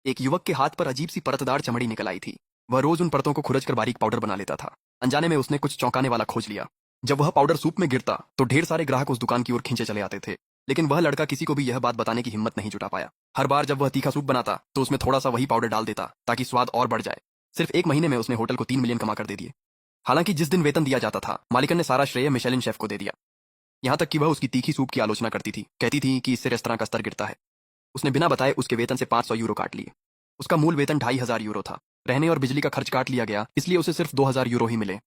एक युवक के हाथ पर अजीब सी परतदार चमड़ी निकल आई थी। वह रोज उन परतों को खुरच कर बारीक पाउडर बना लेता था। अनजाने में उसने कुछ चौंकाने वाला खोज लिया। जब वह पाउडर सूप में गिरता तो ढेर सारे ग्राहक उस दुकान की ओर खींचे चले आते थे। लेकिन वह लड़का किसी को भी यह बात बताने की हिम्मत नहीं जुटा पाया। हर बार जब वह तीखा सूप बनाता तो उसमें थोड़ा सा वही पाउडर डाल देता ताकि स्वाद और बढ़ जाए। सिर्फ 1 महीने में उसने होटल को 3 मिलियन कमा कर दे दिए। हालांकि जिस दिन वेतन दिया जाता था मालिकन ने सारा श्रेय मिशेलिन शेफ को दे दिया। यहाँ तक कि वह उसकी तीखी सूप की आलोचना करती थी, कहती थी कि इससे रेस्तरां का स्तर गिरता है। उसने बिना बताए उसके वेतन से 500 यूरो काट लिए। उसका मूल वेतन 2500 यूरो था। रहने और बिजली का खर्च काट लिया गया, इसलिए उसे सिर्फ 2000 यूरो ही मिले।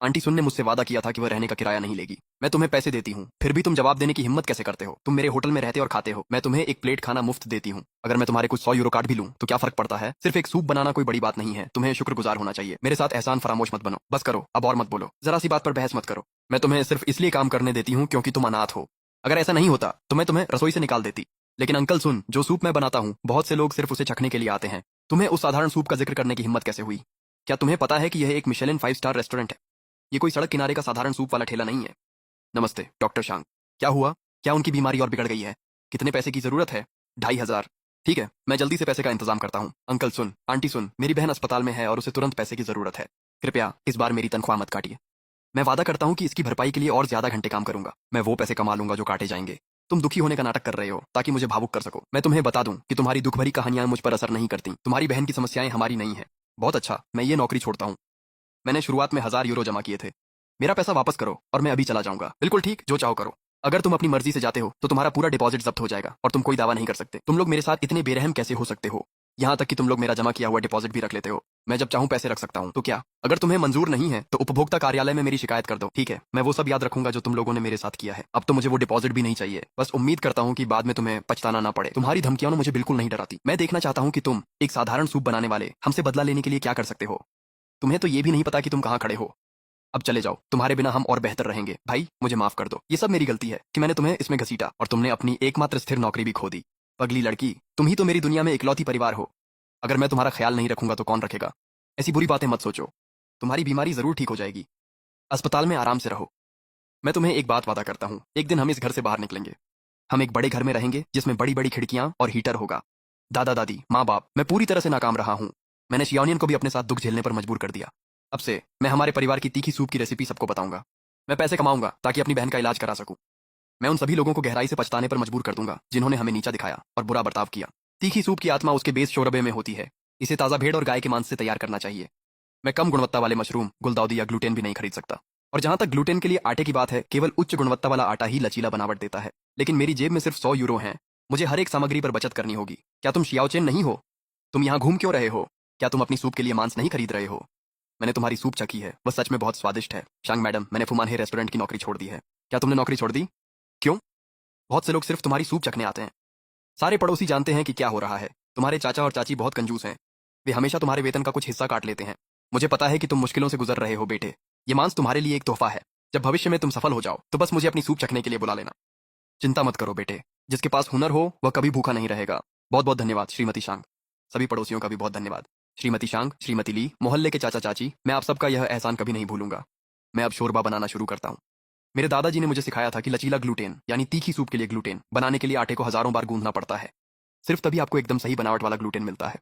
आंटी सुन ने मुझसे वादा किया था कि वह रहने का किराया नहीं लेगी। मैं तुम्हें पैसे देती हूँ, फिर भी तुम जवाब देने की हिम्मत कैसे करते हो? तुम मेरे होटल में रहते और खाते हो, मैं तुम्हें एक प्लेट खाना मुफ्त देती हूँ। अगर मैं तुम्हारे कुछ 100 यूरो काट भी लूँ तो क्या फर्क पड़ता है? सिर्फ एक सूप बनाना कोई बड़ी बात नहीं है। तुम्हें शुक्रगुजार होना चाहिए। मेरे साथ एहसान फरामोश मत बनो। बस करो, अब और मत बोलो। जरा सी बात पर बहस मत करो। मैं तुम्हें सिर्फ इसलिए काम करने देती हूँ क्योंकि तुम अनाथ हो। अगर ऐसा नहीं होता तो मैं तुम्हें रसोई से निकाल देती। लेकिन अंकल सुन, जो सूप मैं बनाता हूँ बहुत से लोग सिर्फ उसे चखने के लिए आते हैं। तुम्हें उस साधारण सूप का जिक्र करने की हिम्मत कैसे हुई? क्या तुम्हें पता है कि यह एक मिशेलिन 5 स्टार रेस्टोरेंट है? ये कोई सड़क किनारे का साधारण सूप वाला ठेला नहीं है। नमस्ते डॉक्टर शांग। क्या हुआ? क्या उनकी बीमारी और बिगड़ गई है? कितने पैसे की जरूरत है? 2500। ठीक है, मैं जल्दी से पैसे का इंतजाम करता हूँ। अंकल सुन, आंटी सुन, मेरी बहन अस्पताल में है और उसे तुरंत पैसे की जरूरत है। कृपया इस बार मेरी तनख्वाह मत काटिए। मैं वादा करता हूँ कि इसकी भरपाई के लिए और ज्यादा घंटे काम करूंगा। मैं वो पैसे कमा लूंगा जो काटे जाएंगे। तुम दुखी होने का नाटक कर रहे हो ताकि मुझे भावुक कर सको। मैं तुम्हें बता दूं कि तुम्हारी दुख भरी कहानियां मुझ पर असर नहीं करती। तुम्हारी बहन की समस्याएं हमारी नहीं है। बहुत अच्छा, मैं ये नौकरी छोड़ता हूँ। मैंने शुरुआत में 1000 यूरो जमा किए थे। मेरा पैसा वापस करो और मैं अभी चला जाऊंगा। बिल्कुल ठीक, जो चाहो करो। अगर तुम अपनी मर्जी से जाते हो तो तुम्हारा पूरा डिपॉजिट जब्त हो जाएगा और तुम कोई दावा नहीं कर सकते। तुम लोग मेरे साथ इतने बेरहम कैसे हो सकते हो? यहाँ तक कि तुम लोग मेरा जमा किया हुआ डिपॉजिट भी रख लेते हो। मैं जब चाहूं पैसे रख सकता हूं, तो क्या? अगर तुम्हें मंजूर नहीं है तो उपभोक्ता कार्यालय में मेरी शिकायत कर दो। ठीक है, मैं वो सब याद रखूंगा जो तुम लोगों ने मेरे साथ किया है। अब तो मुझे वो डिपॉजिट भी नहीं चाहिए। बस उम्मीद करता हूँ कि बाद में तुम्हें पछताना ना पड़े। तुम्हारी धमकियां मुझे बिल्कुल नहीं डराती। मैं देखना चाहता हूँ कि तुम एक साधारण सूप बनाने वाले हमसे बदला लेने के लिए क्या कर सकते हो। तुम्हें तो ये भी नहीं पता कि तुम कहाँ खड़े हो। अब चले जाओ, तुम्हारे बिना हम और बेहतर रहेंगे। भाई मुझे माफ कर दो। ये सब मेरी गलती है कि मैंने तुम्हें इसमें घसीटा और तुमने अपनी एकमात्र स्थिर नौकरी भी खो दी। पगली लड़की, तुम ही तो मेरी दुनिया में इकलौती परिवार हो। अगर मैं तुम्हारा ख्याल नहीं रखूंगा तो कौन रखेगा? ऐसी बुरी बातें मत सोचो। तुम्हारी बीमारी जरूर ठीक हो जाएगी। अस्पताल में आराम से रहो। मैं तुम्हें एक बात वादा करता हूँ, एक दिन हम इस घर से बाहर निकलेंगे। हम एक बड़े घर में रहेंगे जिसमें बड़ी बड़ी खिड़कियां और हीटर होगा। दादा दादी, माँ बाप, मैं पूरी तरह से नाकाम रहा हूँ। मैंने शियोनियन को भी अपने साथ दुख झेलने पर मजबूर कर दिया। अब से मैं हमारे परिवार की तीखी सूप की रेसिपी सबको बताऊंगा। मैं पैसे कमाऊंगा ताकि अपनी बहन का इलाज करा सकूं। मैं उन सभी लोगों को गहराई से पछताने पर मजबूर कर दूंगा जिन्होंने हमें नीचा दिखाया और बुरा बर्ताव किया। तीखी सूप की आत्मा उसके बेस शोरबे में होती है। इसे ताज़ा भेड़ और गाय के मांस से तैयार करना चाहिए। मैं कम गुणवत्ता वाले मशरूम, गुलदाउदी या ग्लूटेन भी नहीं खरीद सकता। और जहां तक ग्लूटेन के लिए आटे की बात है, केवल उच्च गुणवत्ता वाला आटा ही लचीला बनावट देता है। लेकिन मेरी जेब में सिर्फ 100 यूरो हैं। मुझे हर एक सामग्री पर बचत करनी होगी। क्या तुम शियाओचेन नहीं हो? तुम यहाँ घूम क्यों रहे हो? क्या तुम अपनी सूप के लिए मांस नहीं खरीद रहे हो? मैंने तुम्हारी सूप चखी है, वह सच में बहुत स्वादिष्ट है। शांग मैडम, मैंने फुमानहे रेस्टोरेंट की नौकरी छोड़ दी है। क्या तुमने नौकरी छोड़ दी? क्यों? बहुत से लोग सिर्फ तुम्हारी सूप चखने आते हैं। सारे पड़ोसी जानते हैं कि क्या हो रहा है। तुम्हारे चाचा और चाची बहुत कंजूस हैं। वे हमेशा तुम्हारे वेतन का कुछ हिस्सा काट लेते हैं। मुझे पता है कि तुम मुश्किलों से गुजर रहे हो बेटे। ये मांस तुम्हारे लिए एक तोहफा है। जब भविष्य में तुम सफल हो जाओ तो बस मुझे अपनी सूप चखने के लिए बुला लेना। चिंता मत करो बेटे, जिसके पास हुनर हो वह कभी भूखा नहीं रहेगा। बहुत बहुत धन्यवाद श्रीमती शांग। सभी पड़ोसियों का भी बहुत धन्यवाद। श्रीमती शांग, श्रीमती ली, मोहल्ले के चाचा चाची, मैं आप सबका यह एहसान कभी नहीं भूलूंगा। मैं अब शोरबा बनाना शुरू करता हूँ। मेरे दादाजी ने मुझे सिखाया था कि लचीला ग्लूटेन यानी तीखी सूप के लिए ग्लूटेन बनाने के लिए आटे को हजारों बार गूंदना पड़ता है। सिर्फ तभी आपको एकदम सही बनावट वाला ग्लूटेन मिलता है।